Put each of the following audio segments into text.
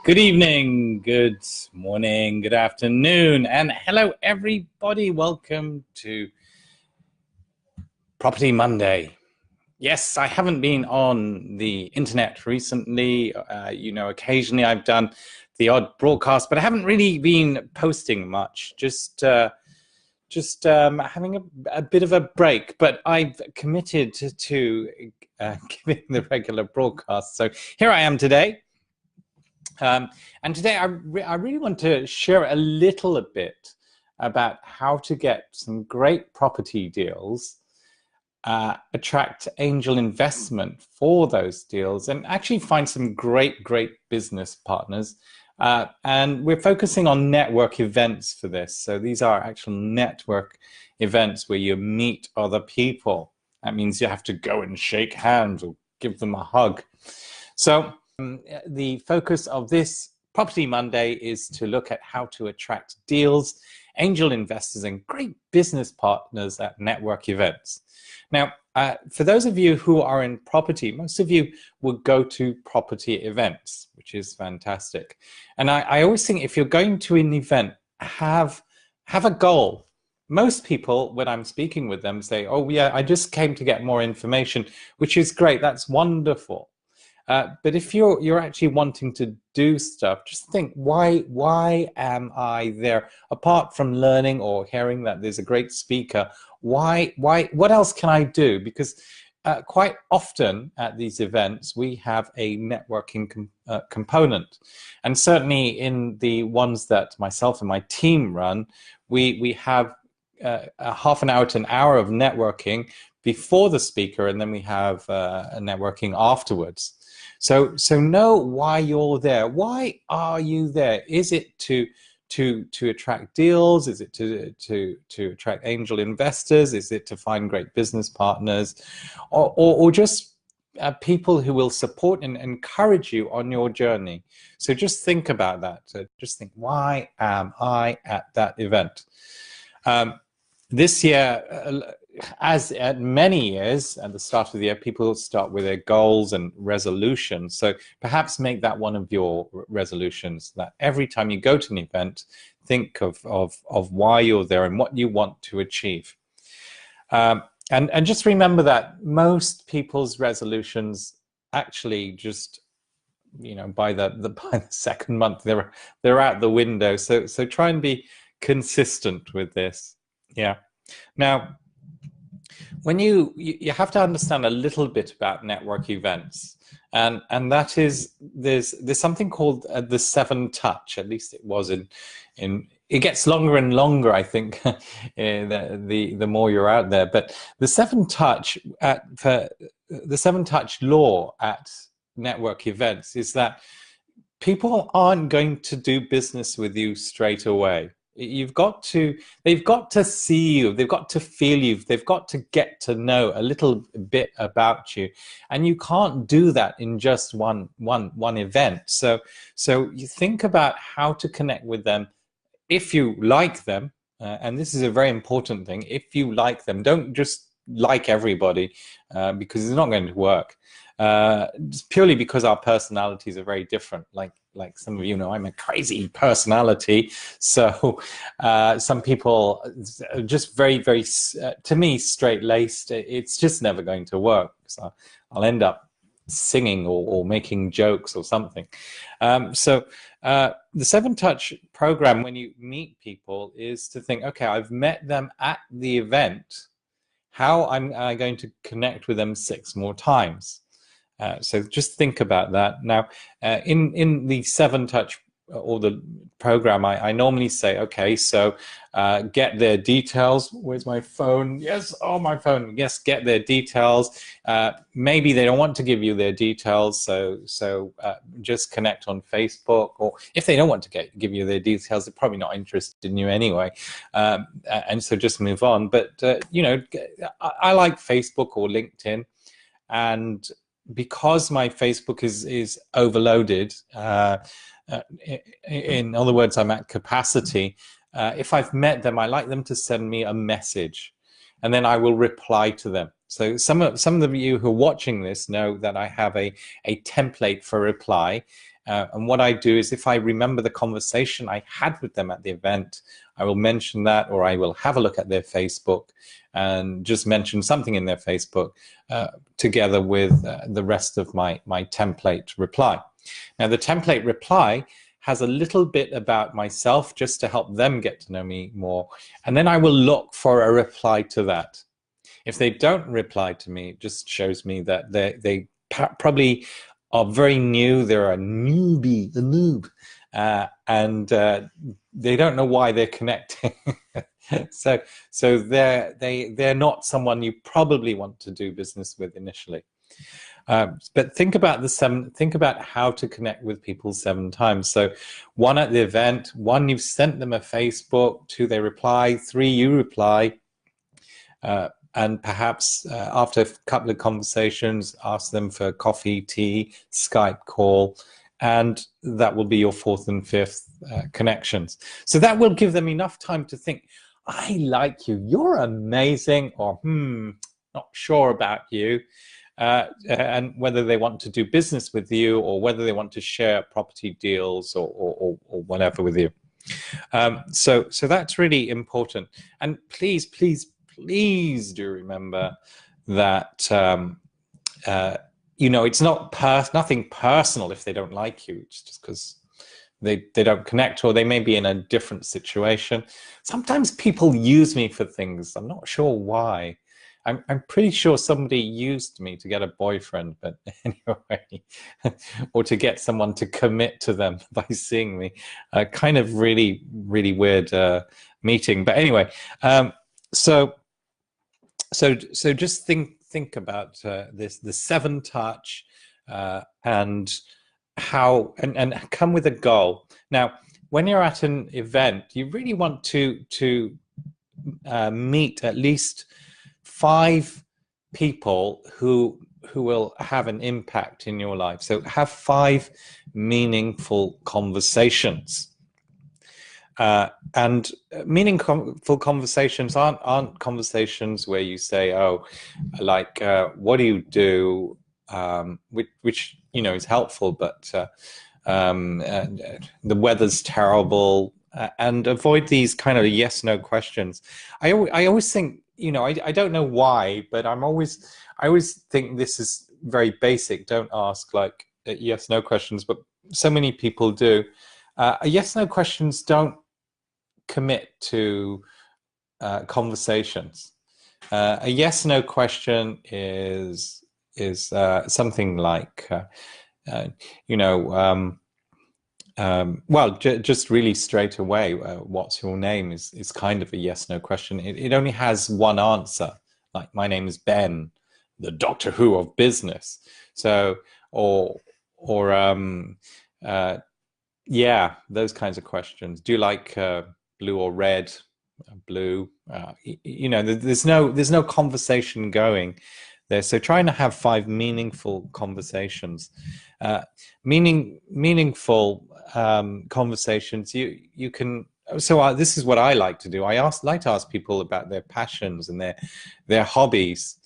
Good evening, good morning, good afternoon, and hello everybody. Welcome to Property Monday. Yes, I haven't been on the internet recently. Occasionally I've done the odd broadcast, but I haven't really been posting much. Just having a bit of a break, but I've committed to giving the regular broadcast. So here I am today. And today I really want to share a little bit about how to get some great property deals, attract angel investment for those deals, and actually find some great business partners. And we're focusing on network events for this. So these are actual network events where you meet other people. That means you have to go and shake hands or give them a hug. So the focus of this Property Monday is to look at how to attract deals, angel investors, and great business partners at network events. Now, for those of you who are in property, most of you would go to property events, which is fantastic. And I always think if you're going to an event, have a goal. Most people, when I'm speaking with them, say, oh yeah, I just came to get more information, which is great, that's wonderful. But if you're actually wanting to do stuff, just think, why am I there? Apart from learning or hearing that there's a great speaker, what else can I do? Because quite often at these events, we have a networking component. And certainly in the ones that myself and my team run, we have a half an hour to an hour of networking before the speaker, and then we have a networking afterwards. So know why you're there. Why are you there? Is it to attract deals? Is it to attract angel investors? Is it to find great business partners, or just people who will support and encourage you on your journey? So just think about that. So just think, why am I at that event? This year, as at many years, at the start of the year, people start with their goals and resolutions. So perhaps make that one of your resolutions, that every time you go to an event, think of why you're there and what you want to achieve. And just remember that most people's resolutions actually just, by the second month, they're out the window. So try and be consistent with this. Yeah. Now, when you have to understand a little bit about network events, and that is there's something called the 7 touch. At least it was in it gets longer and longer, I think, the more you're out there. But the 7 touch the 7 touch law at network events is that people aren't going to do business with you straight away. They've got to see you, they've got to feel you, they've got to get to know a little bit about you, and you can't do that in just one event. So you think about how to connect with them if you like them, and this is a very important thing. If you like them, don't just like everybody, because it's not going to work. Just purely because our personalities are very different. Like some of you know, I'm a crazy personality. So some people are just very, to me, straight-laced. It's just never going to work. So I'll end up singing or making jokes or something. So the 7 touch program, when you meet people, is to think, okay, I've met them at the event. How am I going to connect with them 6 more times? So just think about that. Now, in the 7 touch or the program, I normally say, okay, so get their details. Where's my phone? Yes, oh, my phone. Yes, get their details. Maybe they don't want to give you their details, so just connect on Facebook. Or if they don't want to give you their details, they're probably not interested in you anyway, and so just move on. But I like Facebook or LinkedIn, and because my Facebook is overloaded, in other words, I'm at capacity, if I've met them, I like them to send me a message, and then I will reply to them. So some of you who are watching this know that I have a template for reply, And what I do is, if I remember the conversation I had with them at the event, I will mention that, or I will have a look at their Facebook and just mention something in their Facebook together with the rest of my template reply. Now, the template reply has a little bit about myself just to help them get to know me more. And then I will look for a reply to that. If they don't reply to me, it just shows me that they probably are very new. They're a noob, and they don't know why they're connecting. so they're not someone you probably want to do business with initially. But think about how to connect with people 7 times. So 1 at the event, 1 you've sent them a Facebook, 2 they reply, 3 you reply, and perhaps after a couple of conversations, ask them for coffee, tea, Skype call, and that will be your 4th and 5th connections. So that will give them enough time to think, I like you, you're amazing, or not sure about you. And whether they want to do business with you, or whether they want to share property deals or whatever with you. So that's really important. And please do remember that it's nothing personal if they don't like you. It's just because they don't connect, or they may be in a different situation. Sometimes people use me for things. I'm not sure why. I'm pretty sure somebody used me to get a boyfriend, but anyway, or to get someone to commit to them by seeing me. Kind of really weird meeting. But anyway, so just think about this, the 7 touch, and how, and come with a goal. Now, when you're at an event, you really want to meet at least 5 people who will have an impact in your life. So have 5 meaningful conversations. And meaningful conversations aren't conversations where you say, oh, like, what do you do? Which is helpful, but the weather's terrible, and avoid these kind of yes/no questions. I always think, I don't know why, but I always think this is very basic. Don't ask like yes/no questions, but so many people do. Yes/no questions don't commit to conversations. A yes/no question is something like, well, just really straight away, what's your name is kind of a yes/no question. It only has one answer, like, my name is Ben, the Doctor Who of business. So, yeah, those kinds of questions. Do you like blue or red? Blue. There's no conversation going there. So trying to have 5 meaningful conversations. Meaningful conversations. You can. So this is what I like to do. Like to ask people about their passions and their hobbies,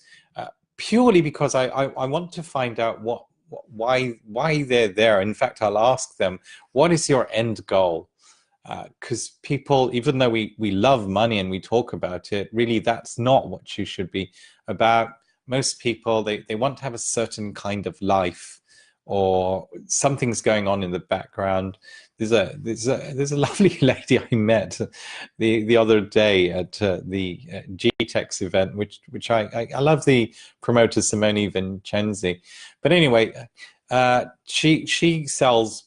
purely because I want to find out why they're there. In fact, I'll ask them, what is your end goal? Because people, even though we love money and we talk about it, really that's not what you should be about. Most people, they want to have a certain kind of life, or something's going on in the background. There's a lovely lady I met the other day at the GTEx event, which I love, the promoter Simone Vincenzi. But anyway, she sells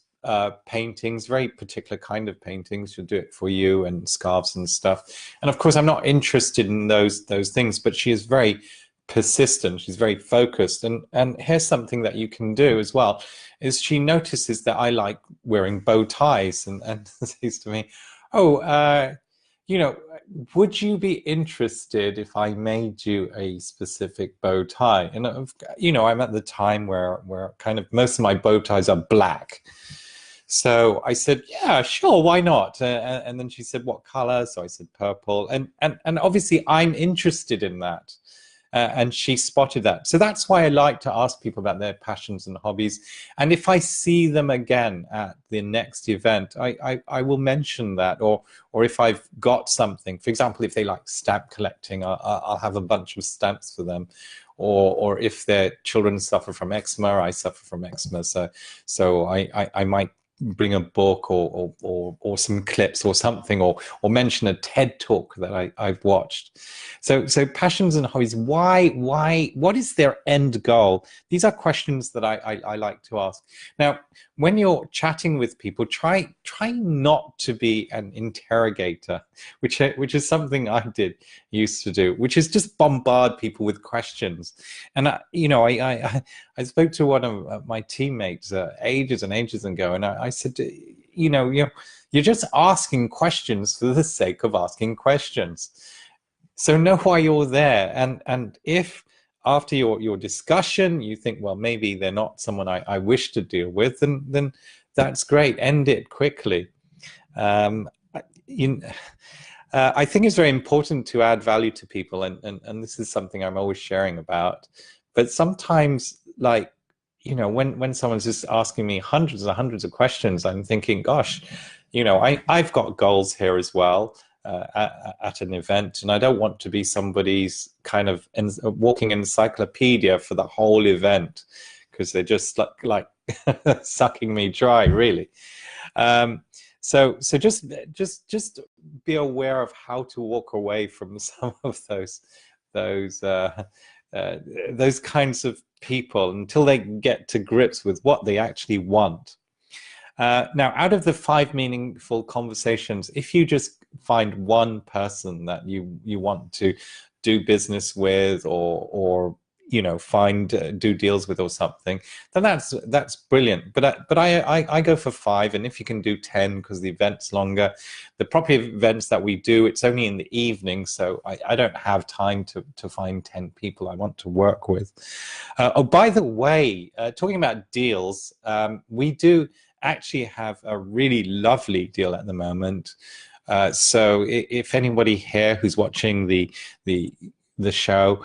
paintings, very particular kind of paintings. She'll do it for you, and scarves and stuff. And of course, I'm not interested in those things, but she is very persistent. She's very focused. And here's something that you can do as well, is she notices that I like wearing bow ties, and says to me, oh, would you be interested if I made you a specific bow tie? And I'm at the time where kind of most of my bow ties are black. So I said, yeah, sure, why not? And then she said, what color? So I said purple. And obviously I'm interested in that. and she spotted that. So that's why I like to ask people about their passions and hobbies. And if I see them again at the next event, I will mention that, or if I've got something, for example, if they like stamp collecting, I'll have a bunch of stamps for them. Or if their children suffer from eczema, I suffer from eczema, so I might bring a book or some clips or something, or mention a TED talk that I've watched. So passions and hobbies, why, what is their end goal? These are questions that I like to ask. Now, when you're chatting with people, try not to be an interrogator, which is something I used to do, which is just bombard people with questions. And I spoke to one of my teammates ages and ages ago, and I said, you're just asking questions for the sake of asking questions. So know why you're there, and if after your discussion you think, well, maybe they're not someone I wish to deal with, then that's great. End it quickly. I think it's very important to add value to people, and this is something I'm always sharing about. But sometimes, like, when someone's just asking me hundreds and hundreds of questions, I'm thinking, gosh, I've got goals here as well. At an event, and I don't want to be somebody's kind of walking encyclopedia for the whole event, because they're just like sucking me dry, really. So just be aware of how to walk away from some of those kinds of people until they get to grips with what they actually want. Now, out of the 5 meaningful conversations, if you just find one person that you want to do business with, or do deals with or something, then that's brilliant. But I go for 5, and if you can do 10, because the event's longer. The proper events that we do, it's only in the evening, so I don't have time to find 10 people I want to work with. Oh, by the way, talking about deals, we do actually have a really lovely deal at the moment. So if anybody here who's watching the show,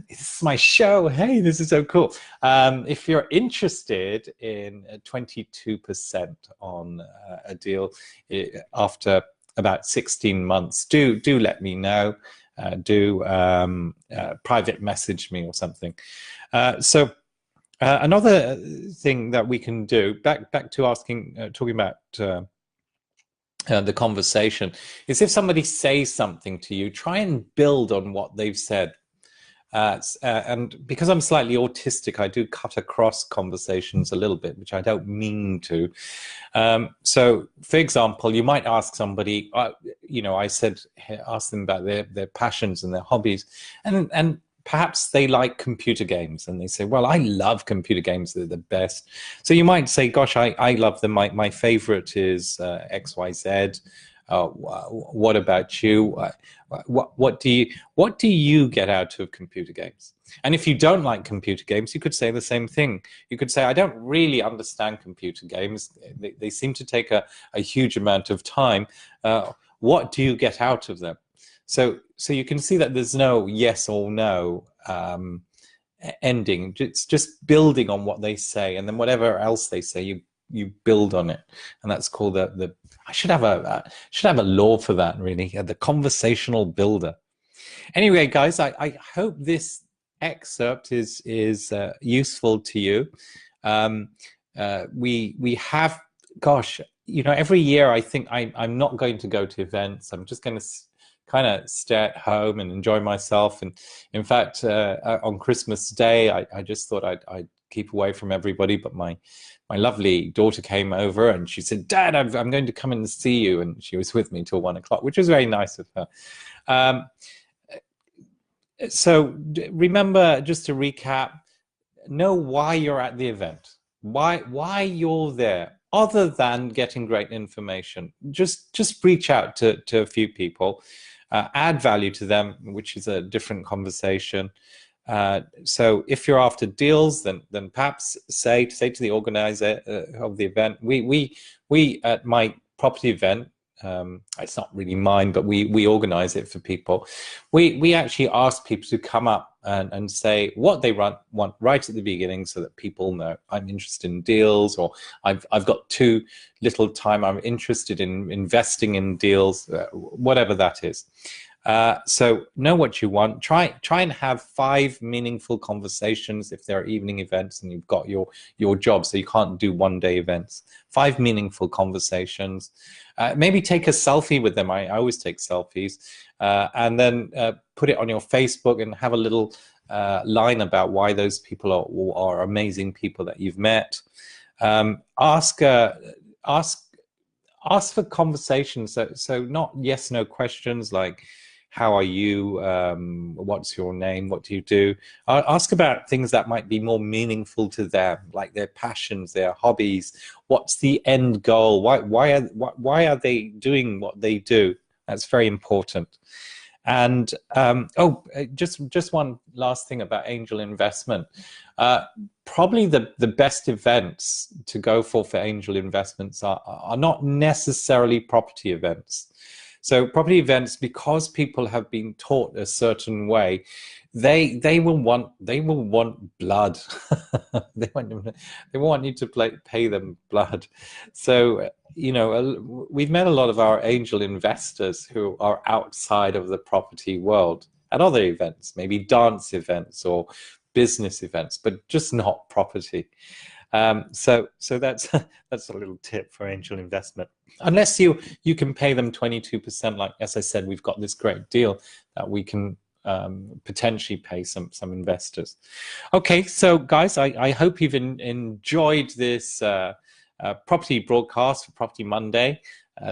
this is my show. Hey, this is so cool. If you're interested in 22% on a deal after about 16 months, do let me know. Private message me or something. Another thing that we can do, back to talking about the conversation, is if somebody says something to you, try and build on what they've said. And because I'm slightly autistic, I do cut across conversations a little bit, which I don't mean to. So, for example, you might ask somebody, ask them about their passions and their hobbies, and perhaps they like computer games, and they say, well, I love computer games, they're the best. So you might say, gosh, I love them. My favorite is XYZ. What about you? What do you get out of computer games? And if you don't like computer games, you could say the same thing. You could say, I don't really understand computer games. They seem to take a huge amount of time. What do you get out of them? So you can see that there's no yes or no ending. It's just building on what they say, and then whatever else they say, you build on it, and that's called the. I should have a law for that, really. The conversational builder. Anyway, guys, I hope this excerpt is useful to you. We have, gosh, every year I think I'm not going to go to events. I'm just going to kind of stay at home and enjoy myself. And in fact, on Christmas Day, I just thought I'd keep away from everybody. But my lovely daughter came over and she said, Dad, I'm going to come and see you. And she was with me till 1 o'clock, which was very nice of her. So remember, just to recap, know why you're at the event, why you're there, other than getting great information. Just reach out to a few people, add value to them, which is a different conversation. So if you're after deals, then perhaps say to the organizer of the event, we at my property event, it's not really mine, but we organize it for people. We actually ask people to come up and say what they want right at the beginning, so that people know I'm interested in deals, or I've got too little time, I'm interested in investing in deals, whatever that is. So know what you want. Try and have 5 meaningful conversations if there are evening events and you've got your job, so you can't do one-day events. 5 meaningful conversations. Maybe take a selfie with them. I always take selfies, and then put it on your Facebook and have a little line about why those people are amazing people that you've met. Ask for conversations. So not yes no questions like, how are you, what's your name, what do you do? Ask about things that might be more meaningful to them, like their passions, their hobbies. What's the end goal? Why are they doing what they do? That's very important. And just one last thing about angel investment. Probably the best events to go for angel investments are not necessarily property events. So property events, because people have been taught a certain way, they will want blood. they want you to pay them blood. So we've met a lot of our angel investors who are outside of the property world at other events, maybe dance events or business events, but just not property. So that's a little tip for angel investment. Unless you can pay them 22%, like as I said, we've got this great deal that we can potentially pay some investors. Okay, so guys, I hope you've enjoyed this property broadcast for Property Monday.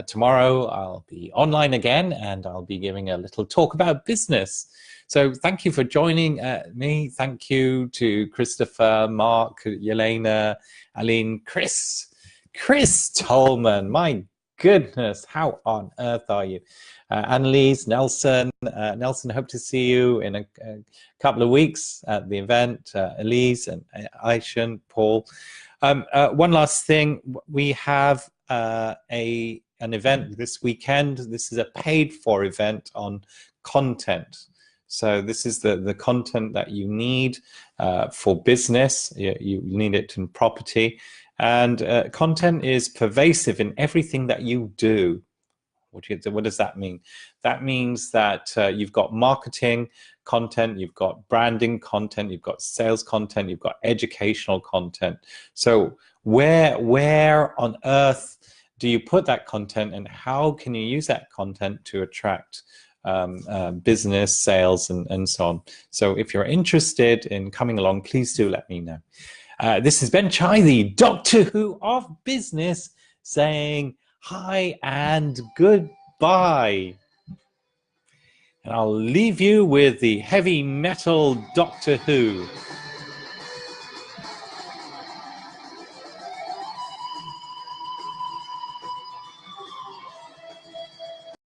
Tomorrow I'll be online again, and I'll be giving a little talk about business. So thank you for joining me. Thank you to Christopher, Mark, Yelena, Aline, Chris Tolman. My goodness, how on earth are you? Annalise, Nelson, hope to see you in a couple of weeks at the event. Elise and Aishan, Paul. One last thing, we have an event this weekend. This is a paid-for event on content. So this is the content that you need for business. You need it in property. And content is pervasive in everything that you do. What does that mean? That means that you've got marketing content, you've got branding content, you've got sales content, you've got educational content. So where on earth do you put that content, and how can you use that content to attract business, sales, and so on? So if you're interested in coming along, please do let me know. This is Ben Chai, the Doctor Who of business, saying hi and goodbye. And I'll leave you with the heavy metal Doctor Who.